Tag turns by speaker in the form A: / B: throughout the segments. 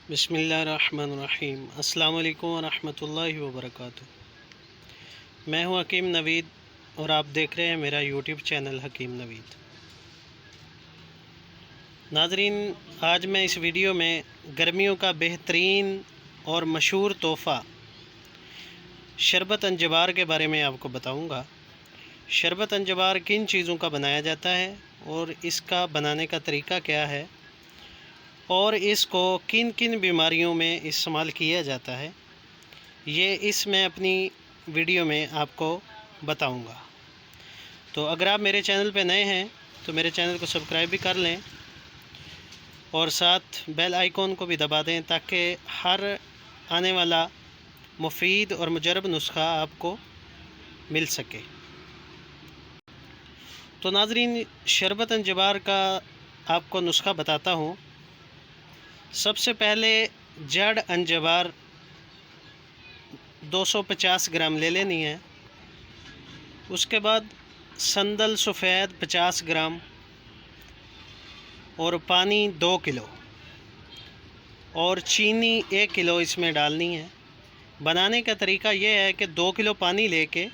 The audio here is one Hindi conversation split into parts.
A: बिस्मिल्लाहिर्रहमानिर्रहीम। अस्सलाम वालेकुम वरहमतुल्लाहि वबरकातुहू। मैं हूं हकीम नवीद और आप देख रहे हैं मेरा यूट्यूब चैनल हकीम नवीद। नाज़रीन, आज मैं इस वीडियो में गर्मियों का बेहतरीन और मशहूर तोहफ़ा शरबत अंजबार के बारे में आपको बताऊंगा। शरबत अंजबार किन चीज़ों का बनाया जाता है और इसका बनाने का तरीका क्या है और इसको किन किन बीमारियों में इस्तेमाल किया जाता है, ये इस मैं अपनी वीडियो में आपको बताऊंगा। तो अगर आप मेरे चैनल पे नए हैं तो मेरे चैनल को सब्सक्राइब भी कर लें और साथ बेल आइकॉन को भी दबा दें ताकि हर आने वाला मुफीद और मुजरब नुस्खा आपको मिल सके। तो नाज़रीन, शरबत अंजबार का आपको नुस्खा बताता हूँ। सबसे पहले जड़ अंजबार 250 ग्राम ले लेनी है। उसके बाद संदल सफ़ेद 50 ग्राम और पानी 2 किलो और चीनी 1 किलो इसमें डालनी है। बनाने का तरीका ये है कि 2 किलो पानी लेके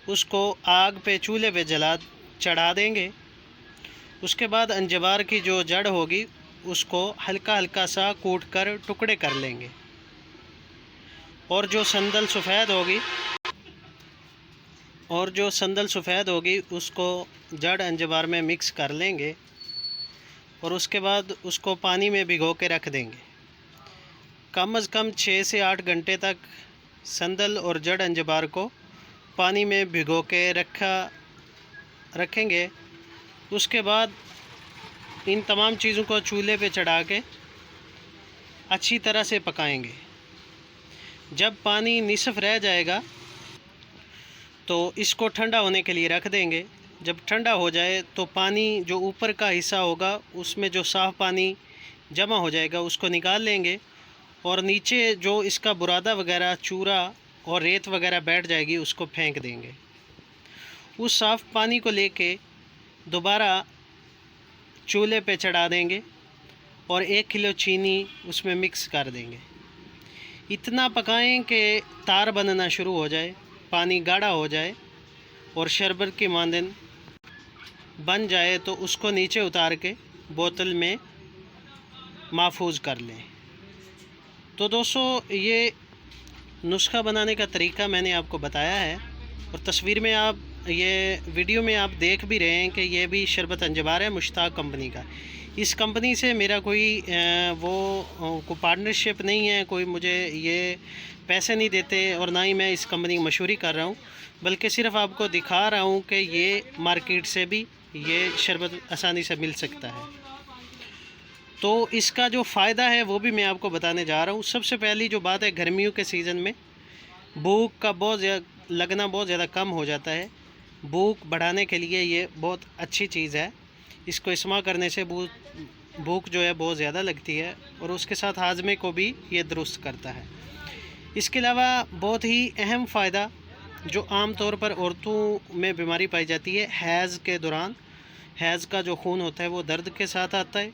A: उसको आग पे चूल्हे पे चढ़ा देंगे। उसके बाद अंजबार की जो जड़ होगी उसको हल्का हल्का सा कूट कर टुकड़े कर लेंगे और जो संदल सफ़ेद होगी उसको जड़ अंजबार में मिक्स कर लेंगे और उसके बाद उसको पानी में भिगो के रख देंगे। कम से कम 6 से 8 घंटे तक संदल और जड़ अंजबार को पानी में भिगो के रखेंगे। उसके बाद इन तमाम चीज़ों को चूल्हे पे चढ़ा के अच्छी तरह से पकाएंगे। जब पानी निसफ़ रह जाएगा तो इसको ठंडा होने के लिए रख देंगे। जब ठंडा हो जाए तो पानी जो ऊपर का हिस्सा होगा उसमें जो साफ़ पानी जमा हो जाएगा उसको निकाल लेंगे और नीचे जो इसका बुरादा वगैरह, चूरा और रेत वगैरह बैठ जाएगी उसको फेंक देंगे। उस साफ़ पानी को लेके दोबारा चूल्हे पे चढ़ा देंगे और 1 किलो चीनी उसमें मिक्स कर देंगे। इतना पकाएं कि तार बनना शुरू हो जाए, पानी गाढ़ा हो जाए और शरबत की मांदन बन जाए तो उसको नीचे उतार के बोतल में महफूज कर लें। तो दोस्तों, ये नुस्खा बनाने का तरीका मैंने आपको बताया है और तस्वीर में आप ये वीडियो में आप देख भी रहे हैं कि ये भी शरबत अंजबार है, मुश्ताक कंपनी का। इस कंपनी से मेरा कोई पार्टनरशिप नहीं है, कोई मुझे ये पैसे नहीं देते और ना ही मैं इस कंपनी की मशहूरी कर रहा हूँ, बल्कि सिर्फ आपको दिखा रहा हूँ कि ये मार्केट से भी ये शरबत आसानी से मिल सकता है। तो इसका जो फ़ायदा है वो भी मैं आपको बताने जा रहा हूँ। सबसे पहली जो बात है, गर्मियों के सीज़न में भूख का लगना बहुत ज़्यादा कम हो जाता है। भूख बढ़ाने के लिए ये बहुत अच्छी चीज़ है। इसको इस्तेमाल करने से भूख जो है बहुत ज़्यादा लगती है और उसके साथ हाजमे को भी ये दुरुस्त करता है। इसके अलावा बहुत ही अहम फ़ायदा जो आम तौर पर औरतों में बीमारी पाई जाती है, हैज़ के दौरान हैज़ का जो खून होता है वो दर्द के साथ आता है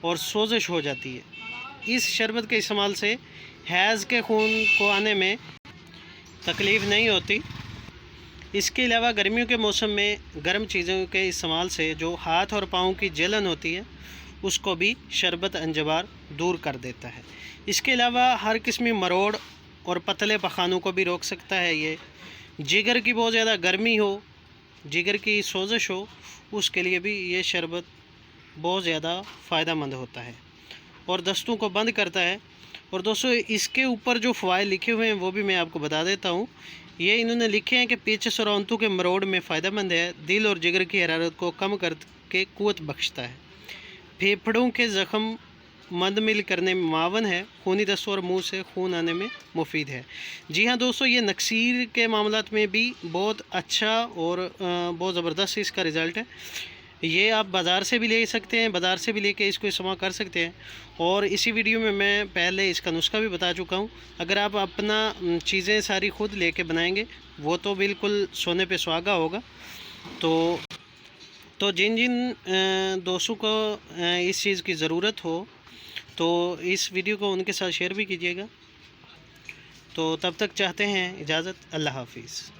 A: और सोजिश हो जाती है। इस शरबत के इस्तेमाल से हैज़ के खून को आने में तकलीफ़ नहीं होती। इसके अलावा गर्मियों के मौसम में गर्म चीज़ों के इस्तेमाल से जो हाथ और पाँव की जलन होती है उसको भी शरबत अंजबार दूर कर देता है। इसके अलावा हर किस्म मरोड़ और पतले पखानों को भी रोक सकता है। ये जिगर की बहुत ज़्यादा गर्मी हो, जिगर की सोजिश हो, उसके लिए भी ये शरबत बहुत ज़्यादा फ़ायदेमंद होता है और दस्तों को बंद करता है। और दोस्तों, इसके ऊपर जो फ़वाइद लिखे हुए हैं वो भी मैं आपको बता देता हूँ। ये इन्होंने लिखे हैं कि पेचिश और आंतों के मरोड़ में फ़ायदेमंद है, दिल और जिगर की हरारत को कम करके क़ुव्वत बख्शता है, फेफड़ों के ज़ख़म मंदमिल करने में मावन है, खूनी दस्तों और मुंह से खून आने में मुफीद है। जी हाँ दोस्तों, ये नक्सीर के मामलात में भी बहुत अच्छा और बहुत ज़बरदस्त इसका रिज़ल्ट है। ये आप बाज़ार से भी ले सकते हैं, बाज़ार से भी लेके इसको इस्तेमाल कर सकते हैं। और इसी वीडियो में मैं पहले इसका नुस्खा भी बता चुका हूँ। अगर आप अपना चीज़ें सारी खुद लेके बनाएंगे वो तो बिल्कुल सोने पे सुहागा होगा। तो जिन जिन दोस्तों को इस चीज़ की ज़रूरत हो तो इस वीडियो को उनके साथ शेयर भी कीजिएगा। तो तब तक चाहते हैं इजाज़त, अल्लाह हाफिज़।